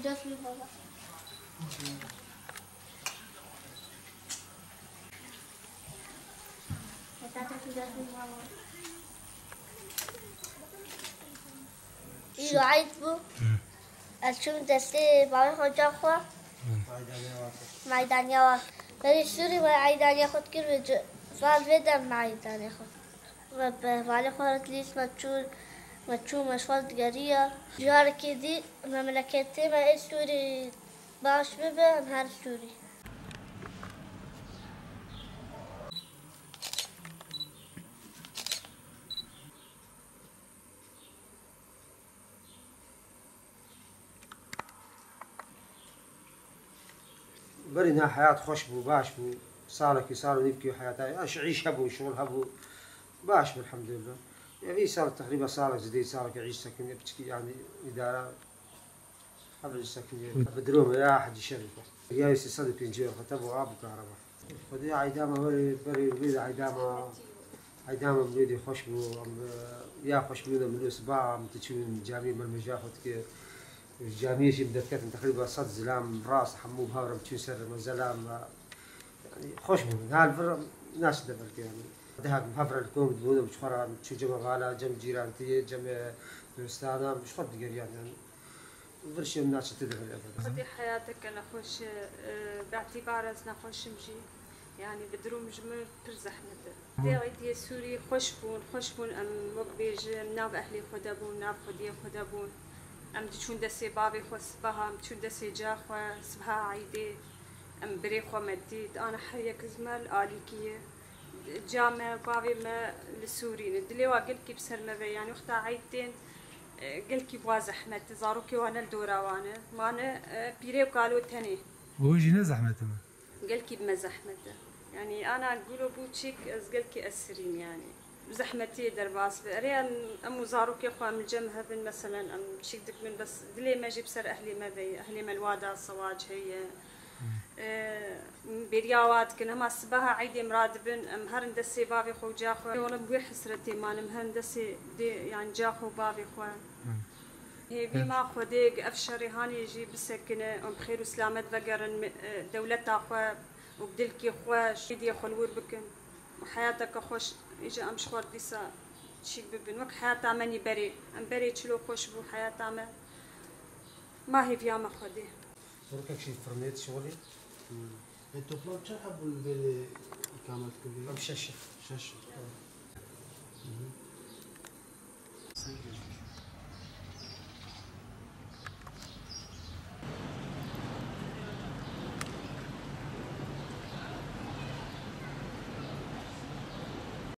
تدفي بابا. تاتا تدفي بابا. إيو عيد بو. أشوف دستي بابا خدا خوا. معدنيا. بری سوری و عیدانی خود کرد فال بدم معیدانی خود و به ولی خورد لیست مچو مشغول دیگریه جار کدی مملکتی ما این سوری باش ببین هر سوری برينا حياة خوش بو باش بو صار نبكي حياتي اش عيش هبو شغل هبو باش بو الحمد لله يعني صار تقريبا صار جديد صار يعيش سكن بتشكي يعني إدارة قبل سكن بدروم يا حد شركة يا يصدق ينجي خطبوا أبو كهرباء فدي عيدامة بري بيد عيدامة بليدي خوش بو يا خوش بو من الأسبوع متشون جامي من المجاخد كي الجامية شي بدأت كاتن تقريبا صد زلام راس حمو بهارم تشو سر زلام يعني خوش بو هالفر ناس دبر يعني دهك مهفر الكوم دبونا مش خرا تشو جمع غالا جم جيرانتي جم دوستانا مش خد يعني فرش الناس تدبر خدي حياتك أنا خوش باعتبار أنا خوش مجي يعني بدروم جمر ترزح مدة دي سوري خوش بون أم وقبيج ناب أهلي خدابون ناب خدي خدابون ام چون دستی بابی خوش بها ام چون دستی جا خو صبح عیدی ام بری خو مدید آن هر یک زمال آلیکیه جامع بابی ما لسورین دلی واقل کی بسر ما يعني وقت عیدین قل کی بوازح مت زارو کی وانا الدوروانه ما أنا بيري وقالوا تاني وجينا زحمته قل کی بمزحمته يعني انا اقوله بوتشيك از قل کی اسرين يعني زحمتي درباس ريان أم زاروك يا أخوة من الجم هذن مثلا أم شيك دك من بس دلي ما جيب سر أهلي ما ذي أهلي ملوادة الصواج هي برياوات كنا ما الصباح عيدي مراد بن أم هرن دسي بابي خو جاخو ولا بوي حسرتي ما نم هرن دسي دي يعني جاخو بابي خو هي بما خو ديق أفشري هاني يجي بسكنة أم بخير وسلامة بقرن دولتها خو وبدلكي خو شيدي خلور بكن وحياتك خوش إجا أمش خور ديسا شيك ببن وك حياة عمني بري أم بري تشلو خوش بو حياة عمل ما هي فيها ما خدي صورتك شي فرميت شغلي انتو بلان كم حبوا البيلي كامل كلية؟ أم شاشة